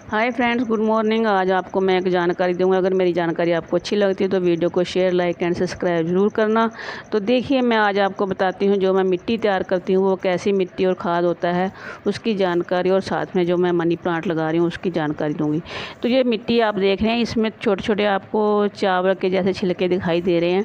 Hi friends, good morning. आज आपको मैं एक जानकारी दूंगा। अगर मेरी जानकारी आपको अच्छी लगती है तो वीडियो को शेयर, लाइक एंड सब्सक्राइब ज़रूर करना। तो देखिए, मैं आज आपको बताती हूँ जो मैं मिट्टी तैयार करती हूँ वो कैसी मिट्टी और खाद होता है उसकी जानकारी, और साथ में जो मैं मनी प्लांट लगा रही हूँ उसकी जानकारी दूँगी। तो ये मिट्टी आप देख रहे हैं, इसमें छोटे छोटे आपको चावल के जैसे छिलके दिखाई दे रहे हैं।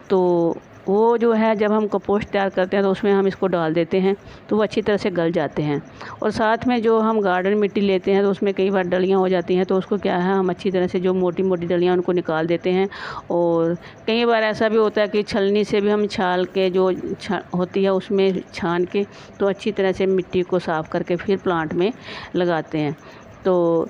तो वो जो है, जब हम कंपोस्ट तैयार करते हैं तो उसमें हम इसको डाल देते हैं तो वो अच्छी तरह से गल जाते हैं। और साथ में जो हम गार्डन मिट्टी लेते हैं तो उसमें कई बार डलियाँ हो जाती हैं, तो उसको क्या है, हम अच्छी तरह से जो मोटी मोटी डलियाँ उनको निकाल देते हैं। और कई बार ऐसा भी होता है कि छलनी से भी हम छाल के जो होती है उसमें छान के तो अच्छी तरह से मिट्टी को साफ़ करके फिर प्लांट में लगाते हैं। तो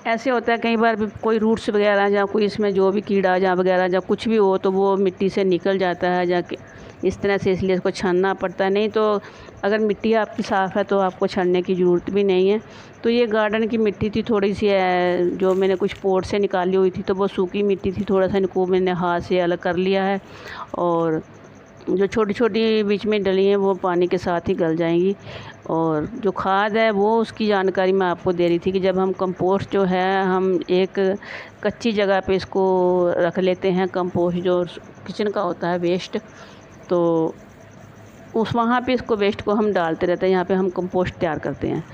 ऐसे होता है कई बार भी कोई रूट्स वगैरह या कोई इसमें जो भी कीड़ा या वगैरह या कुछ भी हो तो वो मिट्टी से निकल जाता है जाके इस तरह से, इसलिए इसको छानना पड़ता है। नहीं तो अगर मिट्टी आपकी साफ़ है तो आपको छानने की ज़रूरत भी नहीं है। तो ये गार्डन की मिट्टी थी थोड़ी सी जो मैंने कुछ पोट से निकाली हुई थी, तो वो सूखी मिट्टी थी, थोड़ा सा इनको मैंने हाथ से अलग कर लिया है। और जो छोटी छोटी बीच में डली हैं वो पानी के साथ ही गल जाएंगी। और जो खाद है वो उसकी जानकारी मैं आपको दे रही थी कि जब हम कंपोस्ट जो है हम एक कच्ची जगह पे इसको रख लेते हैं, कंपोस्ट जो किचन का होता है वेस्ट, तो उस वहाँ पे इसको वेस्ट को हम डालते रहते हैं। यहाँ पे हम कंपोस्ट तैयार करते हैं।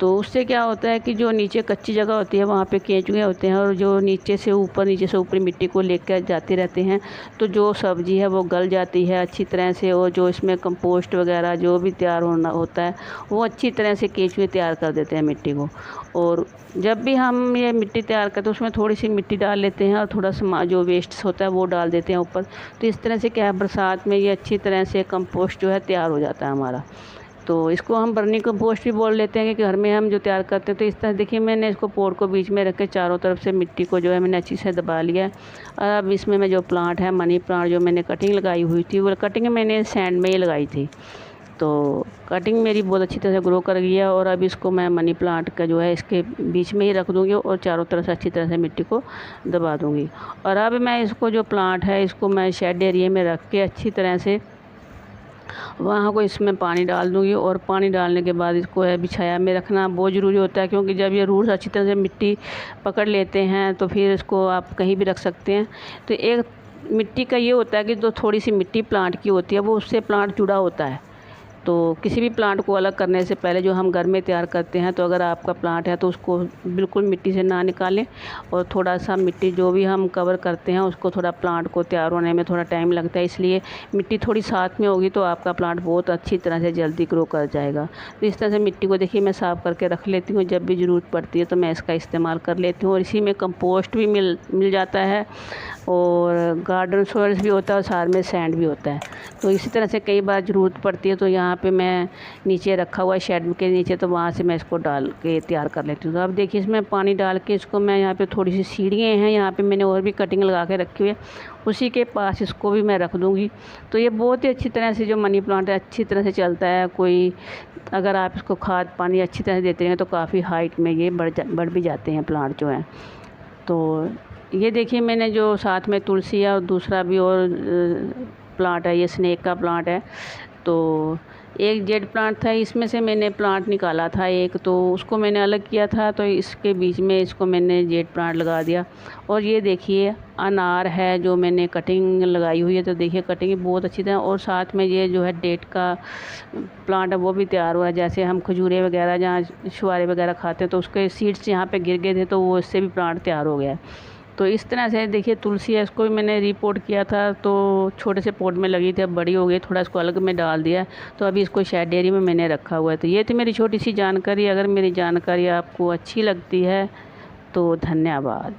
तो उससे क्या होता है कि जो नीचे कच्ची जगह होती है वहाँ पे केंचुए होते हैं, और जो नीचे से ऊपर मिट्टी को लेकर जाते रहते हैं, तो जो सब्ज़ी है वो गल जाती है अच्छी तरह से। और जो इसमें कंपोस्ट वगैरह जो भी तैयार होना होता है वो अच्छी तरह से केंचुए तैयार कर देते हैं मिट्टी को। और जब भी हम ये मिट्टी तैयार करते हैं उसमें थोड़ी सी मिट्टी डाल लेते हैं और थोड़ा सा जो वेस्ट होता है वो डाल देते हैं ऊपर। तो इस तरह से क्या है, बरसात में ये अच्छी तरह से कंपोस्ट जो है तैयार हो जाता है हमारा। तो इसको हम वर्मी कंपोस्ट भी बोल लेते हैं कि घर में हम जो तैयार करते हैं। तो इस तरह देखिए, मैंने इसको पोट को बीच में रख के चारों तरफ से मिट्टी को जो है मैंने अच्छी से दबा लिया है। और अब इसमें मैं जो प्लांट है मनी प्लांट, जो मैंने कटिंग लगाई हुई थी वो कटिंग मैंने सैंड में ही लगाई थी। तो कटिंग मेरी बहुत अच्छी तरह से ग्रो कर गई है। और अब इसको मैं मनी प्लांट का जो है इसके बीच में ही रख दूँगी और चारों तरफ से अच्छी तरह से मिट्टी को दबा दूँगी। और अब मैं इसको जो प्लांट है इसको मैं शेड एरिया में रख के अच्छी तरह से वहाँ को इसमें पानी डाल दूँगी। और पानी डालने के बाद इसको है बिछाया में रखना बहुत ज़रूरी होता है, क्योंकि जब ये रूट्स अच्छी तरह से मिट्टी पकड़ लेते हैं तो फिर इसको आप कहीं भी रख सकते हैं। तो एक मिट्टी का ये होता है कि जो थोड़ी सी मिट्टी प्लांट की होती है वो उससे प्लांट जुड़ा होता है। तो किसी भी प्लांट को अलग करने से पहले जो हम घर में तैयार करते हैं, तो अगर आपका प्लांट है तो उसको बिल्कुल मिट्टी से ना निकालें। और थोड़ा सा मिट्टी जो भी हम कवर करते हैं उसको, थोड़ा प्लांट को तैयार होने में थोड़ा टाइम लगता है, इसलिए मिट्टी थोड़ी साथ में होगी तो आपका प्लांट बहुत अच्छी तरह से जल्दी ग्रो कर जाएगा। तो इस तरह से मिट्टी को देखिए मैं साफ़ करके रख लेती हूँ, जब भी ज़रूरत पड़ती है तो मैं इसका इस्तेमाल कर लेती हूँ। और इसी में कंपोस्ट भी मिल जाता है, और गार्डन सॉइल भी होता है, और साथ में सैंड भी होता है। तो इसी तरह से कई बार ज़रूरत पड़ती है तो यहाँ पे मैं नीचे रखा हुआ है शेड के नीचे, तो वहाँ से मैं इसको डाल के तैयार कर लेती हूँ। तो अब देखिए, इसमें पानी डाल के इसको मैं, यहाँ पे थोड़ी सी सीढ़ियाँ हैं, यहाँ पे मैंने और भी कटिंग लगा के रखी हुई है, उसी के पास इसको भी मैं रख दूँगी। तो ये बहुत ही अच्छी तरह से जो मनी प्लांट है अच्छी तरह से चलता है। कोई अगर आप इसको खाद पानी अच्छी तरह से देते हैं तो काफ़ी हाइट में ये बढ़ भी जाते हैं प्लांट जो हैं। तो ये देखिए, मैंने जो साथ में तुलसी है और दूसरा भी और प्लांट है, ये स्नेक का प्लांट है। तो एक जेड प्लांट था, इसमें से मैंने प्लांट निकाला था एक, तो उसको मैंने अलग किया था, तो इसके बीच में इसको मैंने जेड प्लांट लगा दिया। और ये देखिए अनार है जो मैंने कटिंग लगाई हुई है, तो देखिए कटिंग बहुत अच्छी तरह। और साथ में ये जो है डेट का प्लांट है वो भी तैयार हुआ है। जैसे हम खजूरें वगैरह जहाँ छुआरे वगैरह खाते हैं तो उसके सीड्स यहाँ पे गिर गए थे, तो वो इससे भी प्लांट तैयार हो गया है। तो इस तरह से देखिए, तुलसी है इसको भी मैंने रिपोर्ट किया था, तो छोटे से पॉट में लगी थी, अब बड़ी हो गई, थोड़ा इसको अलग में डाल दिया। तो अभी इसको शेड एरिया में मैंने रखा हुआ है। तो ये थी मेरी छोटी सी जानकारी। अगर मेरी जानकारी आपको अच्छी लगती है तो धन्यवाद।